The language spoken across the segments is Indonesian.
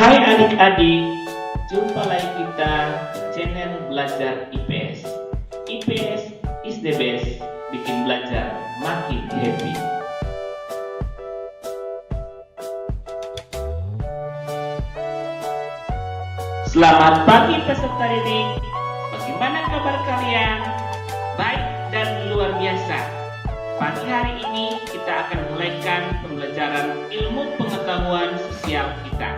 Hai adik-adik, jumpa lagi kita di channel Belajar IPS. IPS is the best, bikin belajar makin happy. Selamat pagi peserta didik, bagaimana kabar kalian? Baik dan luar biasa. Pagi hari ini kita akan mulaikan pembelajaran ilmu pengetahuan sosial kita.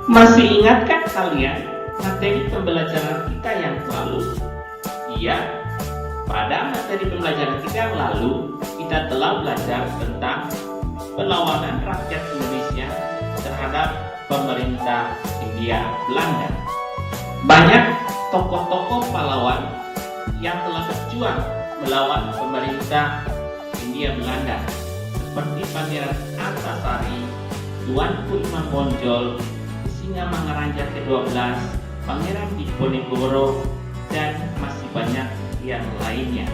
Masih ingatkah kalian materi pembelajaran kita yang lalu? Iya, pada materi pembelajaran kita yang lalu kita telah belajar tentang perlawanan rakyat Indonesia terhadap pemerintah Hindia Belanda. Banyak tokoh-tokoh pahlawan yang telah berjuang melawan pemerintah Hindia Belanda seperti Pangeran Antasari, Tuanku Imam Bonjol, Singamangaraja ke-12, Pangeran Diponegoro, dan masih banyak yang lainnya.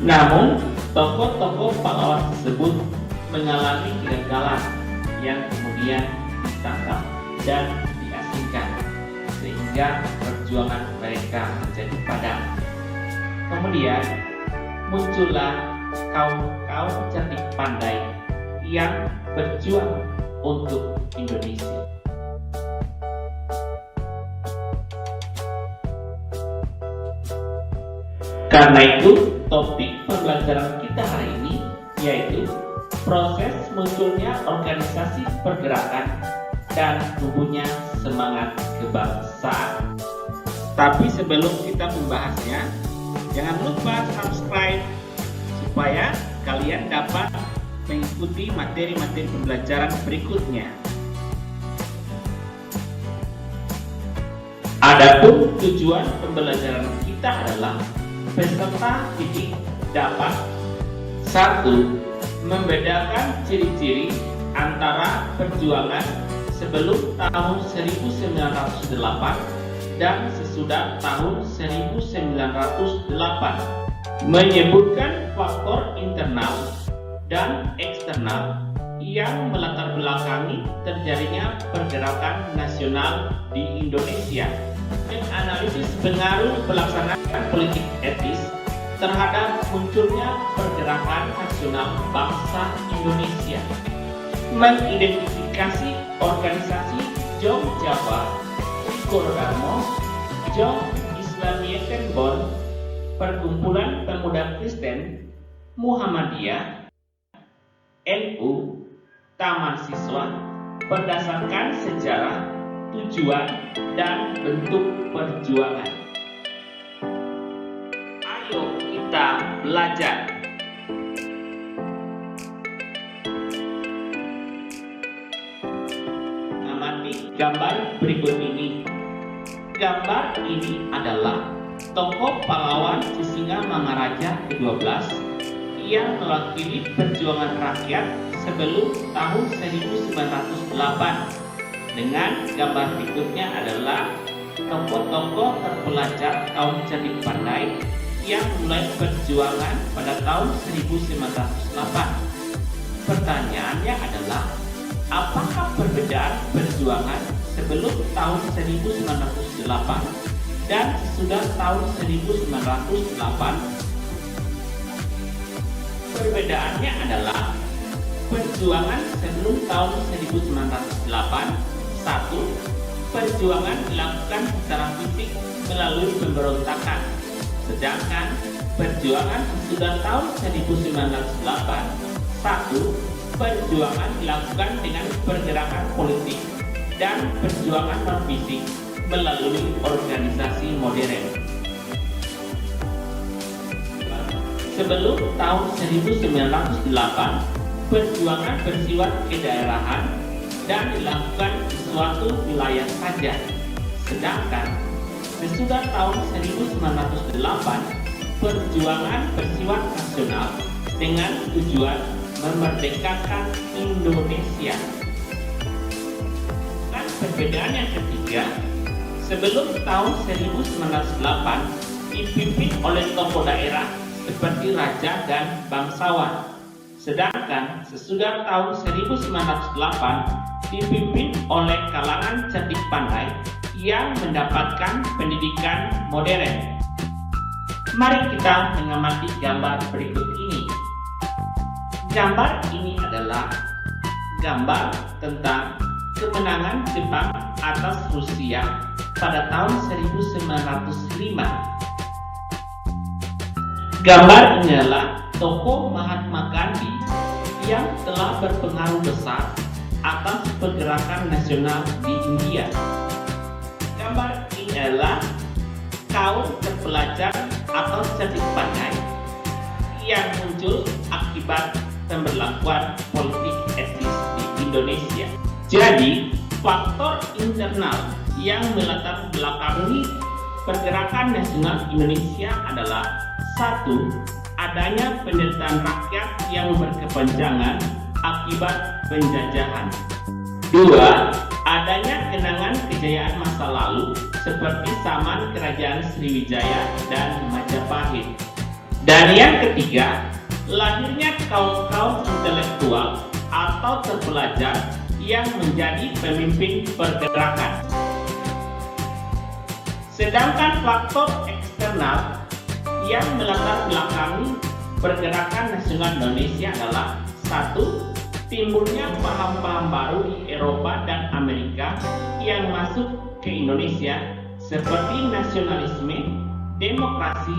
Namun, tokoh-tokoh pahlawan tersebut mengalami kegagalan yang kemudian ditangkap dan diasingkan, sehingga perjuangan mereka menjadi padam. Kemudian muncullah kaum cerdik pandai yang berjuang untuk Indonesia. Karena itu, topik pembelajaran kita hari ini yaitu proses munculnya organisasi pergerakan dan tumbuhnya semangat kebangsaan. Tapi sebelum kita membahasnya, jangan lupa subscribe supaya kalian dapat mengikuti materi-materi pembelajaran berikutnya. Adapun tujuan pembelajaran kita adalah peserta didik dapat 1. Membedakan ciri-ciri antara perjuangan sebelum tahun 1908 dan sesudah tahun 1908, menyebutkan faktor internal dan eksternal yang melatar belakangi terjadinya pergerakan nasional di Indonesia, menganalisis pengaruh pelaksanaan politik etis terhadap munculnya pergerakan nasional bangsa Indonesia, mengidentifikasi organisasi Jong Jawa, Korgamo, Jong Islamiyetten Bond, Perkumpulan Pemuda Kristen, Muhammadiyah, NU, Taman Siswa, berdasarkan sejarah, tujuan, dan bentuk perjuangan. Ayo kita belajar. Amati gambar berikut ini. Gambar ini adalah tokoh pahlawan Singamangaraja ke-12 yang mewakili perjuangan rakyat sebelum tahun 1908. Dengan gambar berikutnya adalah tokoh-tokoh terpelajar kaum cerdik pandai yang mulai perjuangan pada tahun 1908. Pertanyaannya adalah, apakah perbedaan perjuangan sebelum tahun 1908 dan sesudah tahun 1908? Perbedaannya adalah perjuangan sebelum tahun 1908, 1. Perjuangan dilakukan secara fisik melalui pemberontakan, sedangkan perjuangan sesudah tahun 1908, 1. Perjuangan dilakukan dengan pergerakan politik dan perjuangan non-fisik melalui organisasi modern. Sebelum tahun 1908, perjuangan bersifat kedaerahan dan dilakukan di suatu wilayah saja. Sedangkan sesudah tahun 1908, perjuangan bersifat nasional dengan tujuan memerdekakan Indonesia. Dan perbedaan yang ketiga, sebelum tahun 1908 dipimpin oleh tokoh daerah seperti raja dan bangsawan. Sedangkan sesudah tahun 1908 dipimpin oleh kalangan cerdik pandai yang mendapatkan pendidikan modern. Mari kita mengamati gambar berikut ini. Gambar ini adalah gambar tentang kemenangan Jepang atas Rusia pada tahun 1905. Gambar ini adalah tokoh Mahatma Gandhi yang telah berpengaruh besar atas pergerakan nasional di India. Gambar ini adalah kaum terpelajar atau cerdik pandai yang muncul akibat pemberlakuan politik etis di Indonesia. Jadi, faktor internal yang melatar belakangi pergerakan nasional Indonesia adalah: satu, adanya penderitaan rakyat yang berkepanjangan akibat penjajahan. Dua, adanya kenangan kejayaan masa lalu seperti zaman Kerajaan Sriwijaya dan Majapahit. Dan yang ketiga, lahirnya kaum-kaum intelektual atau terpelajar yang menjadi pemimpin pergerakan. Sedangkan faktor eksternal yang melatar belakangi pergerakan nasional Indonesia adalah: satu, timbulnya paham-paham baru di Eropa dan Amerika yang masuk ke Indonesia seperti nasionalisme, demokrasi,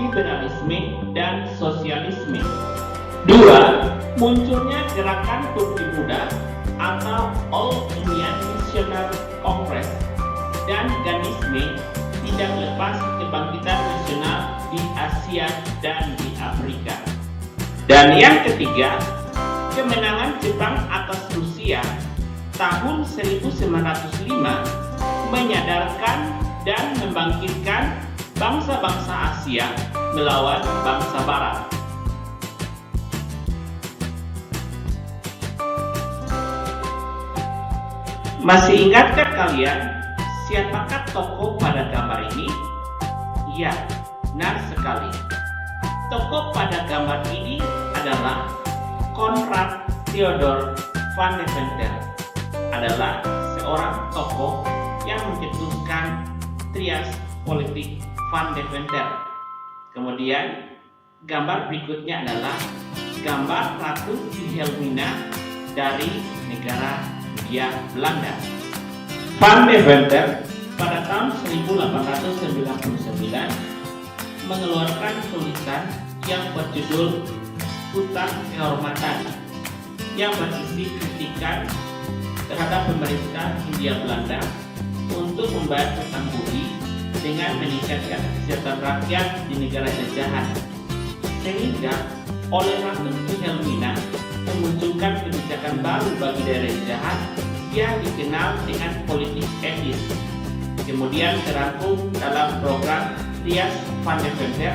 liberalisme, dan sosialisme. Dua, munculnya gerakan Turki Muda atau All Indian National Congress dan Gandhisme tidak lepas kebangkitan nasional di Asia dan di Afrika. Dan yang ketiga, kemenangan Jepang atas Rusia tahun 1905 menyadarkan dan membangkitkan bangsa-bangsa Asia melawan bangsa Barat. Masih ingatkah kalian siapakah tokoh pada gambar ini? Ya, benar sekali. Tokoh pada gambar ini adalah Konrad Theodor van Deventer, adalah seorang tokoh yang mencetuskan trias politik Van Deventer. Kemudian gambar berikutnya adalah gambar Ratu Wilhelmina dari negara Hindia Belanda. Van Deventer pada tahun 1899 mengeluarkan tulisan yang berjudul Hutang Kehormatan yang berisi kritikan terhadap pemerintah Hindia Belanda untuk membayar hutang budi dengan meningkatkan kesejahteraan rakyat di negara jajahan, sehingga oleh Ratu Wilhelmina memunculkan kebijakan baru bagi daerah jajahan yang dikenal dengan politik etis. Kemudian terangkum dalam program Trias Van Deventer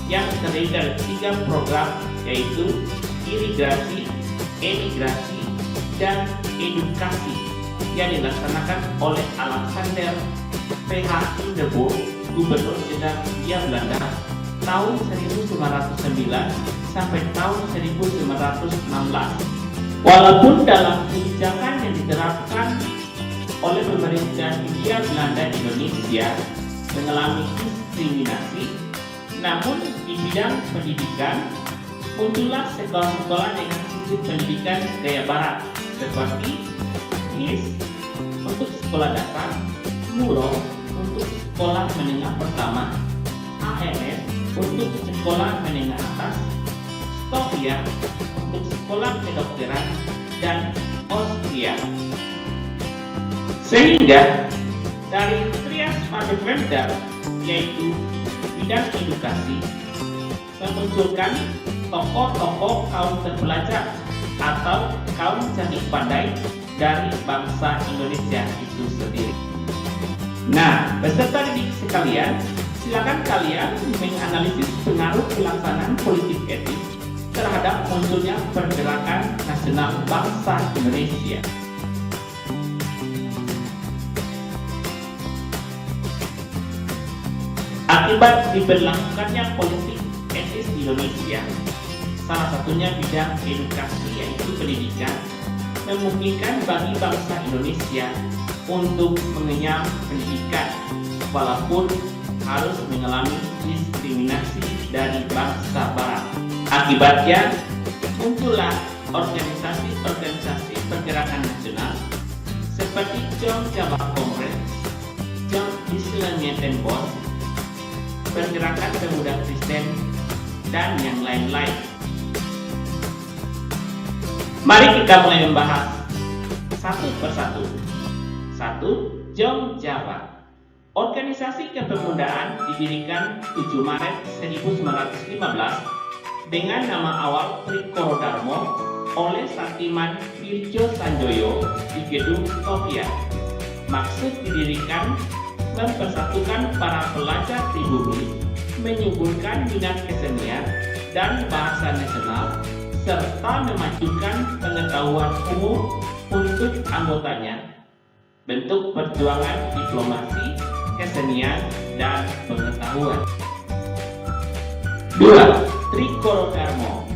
yang terdiri dari 3 program, yaitu irigasi, emigrasi, dan edukasi yang dilaksanakan oleh Alexander PH Hindenburg, Gubernur Jenderal Hindia Belanda tahun 1909 sampai tahun 1916. Walaupun dalam kebijakan yang diterapkan oleh pemerintah Hindia Belanda Indonesia mengalami diskriminasi, namun di bidang pendidikan muncullah sekolah-sekolah dengan sistem pendidikan gaya barat seperti IS untuk sekolah dasar, MURO untuk sekolah menengah pertama, AMS untuk sekolah menengah atas, Stovia untuk sekolah kedokteran, dan Austria. Sehingga dari trias Van Deventer, yaitu bidang edukasi, memunculkan tokoh-tokoh kaum terpelajar atau kaum cerdik pandai dari bangsa Indonesia itu sendiri. Nah, peserta didik sekalian, silakan kalian menganalisis pengaruh pelaksanaan politik etis terhadap munculnya pergerakan nasional bangsa Indonesia. Akibat diberlakukannya politik etis di Indonesia, salah satunya bidang edukasi yaitu pendidikan, memungkinkan bagi bangsa Indonesia untuk mengenyam pendidikan walaupun harus mengalami diskriminasi dari bangsa Barat. Akibatnya muncullah organisasi-organisasi pergerakan nasional seperti Jong Jawa Kongres, Jong Islamieten Bond, Pergerakan Pemuda Kristen, dan yang lain-lain. Mari kita mulai membahas satu persatu. 1. Jong Jawa. Organisasi kepemudaan didirikan 7 Maret 1915 dengan nama awal Trikoro Darmo oleh Saktiman Wirjo Sanjoyo di Gedung Tokyo. Maksud didirikan mempersatukan para pelajar pribumi, menyuburkan minat kesenian dan bahasa nasional, serta memajukan pengetahuan umum untuk anggotanya. Bentuk perjuangan diplomasi, kesenian, dan pengetahuan. 2. Trikoro Darmo.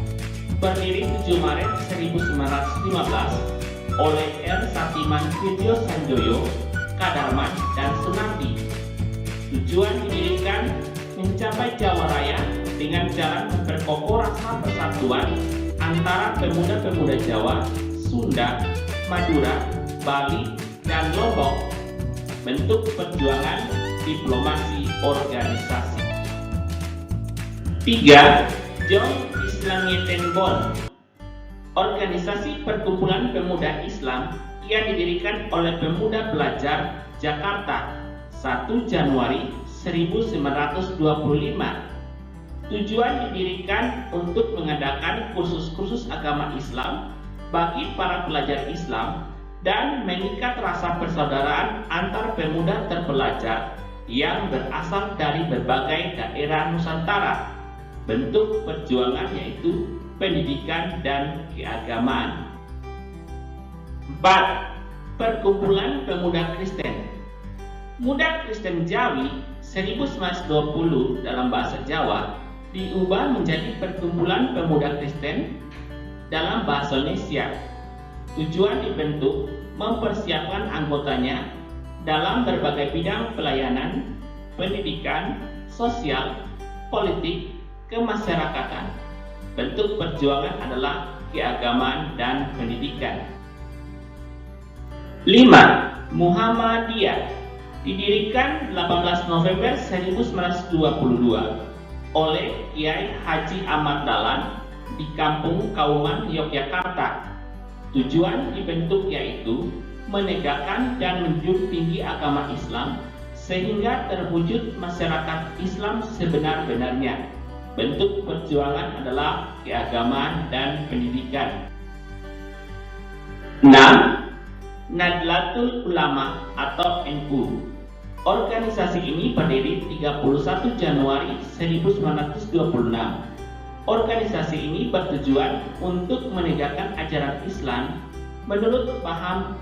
Berdiri 7 Maret 1915 oleh R. Saktiman Wirjo Sanjoyo, Kadarman, dan Sunardi. Tujuan didirikan mencapai Jawa Raya dengan cara memperkokoh rasa persatuan antara pemuda-pemuda Jawa, Sunda, Madura, Bali, dan Lombok. Bentuk perjuangan diplomasi organisasi. 3. Jong Islamieten Bond. Organisasi perkumpulan pemuda Islam yang didirikan oleh pemuda pelajar Jakarta 1 Januari 1925. Tujuan didirikan untuk mengadakan kursus-kursus agama Islam bagi para pelajar Islam dan mengikat rasa persaudaraan antar pemuda terpelajar yang berasal dari berbagai daerah Nusantara. Bentuk perjuangan yaitu pendidikan dan keagamaan. 4. Perkumpulan Pemuda Kristen. Muda Kristen Jawi 1920 dalam bahasa Jawa diubah menjadi Perkumpulan Pemuda Kristen dalam bahasa Indonesia. Tujuan dibentuk mempersiapkan anggotanya dalam berbagai bidang pelayanan, pendidikan, sosial, politik, kemasyarakatan. Bentuk perjuangan adalah keagamaan dan pendidikan. 5. Muhammadiyah. Didirikan 18 November 1922 oleh Kiai Haji Ahmad Dahlan di Kampung Kauman, Yogyakarta. Tujuan dibentuk yaitu menegakkan dan menjunjung tinggi agama Islam sehingga terwujud masyarakat Islam sebenar-benarnya. Bentuk perjuangan adalah keagamaan dan pendidikan. 6. Nahdlatul Ulama atau NU. Organisasi ini berdiri 31 Januari 1926. Organisasi ini bertujuan untuk menegakkan ajaran Islam menurut paham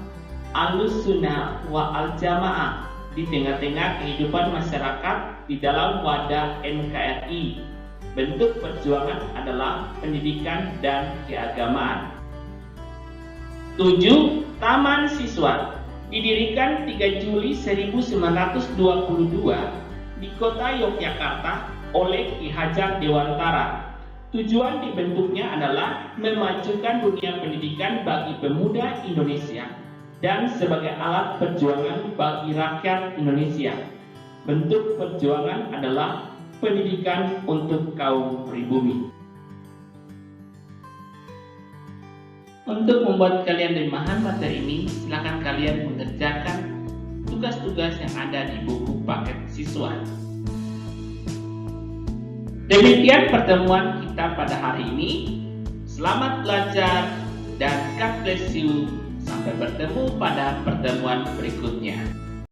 Ahlussunnah wal Jamaah di tengah-tengah kehidupan masyarakat di dalam wadah NKRI. Bentuk perjuangan adalah pendidikan dan keagamaan. 7. Taman Siswa. Didirikan 3 Juli 1922 di kota Yogyakarta oleh Ki Hajar Dewantara. Tujuan dibentuknya adalah memajukan dunia pendidikan bagi pemuda Indonesia dan sebagai alat perjuangan bagi rakyat Indonesia. Bentuk perjuangan adalah pendidikan untuk kaum pribumi. Untuk membuat kalian lebih paham materi ini, silakan kalian mengerjakan tugas-tugas yang ada di buku paket siswa. Demikian pertemuan kita pada hari ini. Selamat belajar dan God bless you. Sampai bertemu pada pertemuan berikutnya.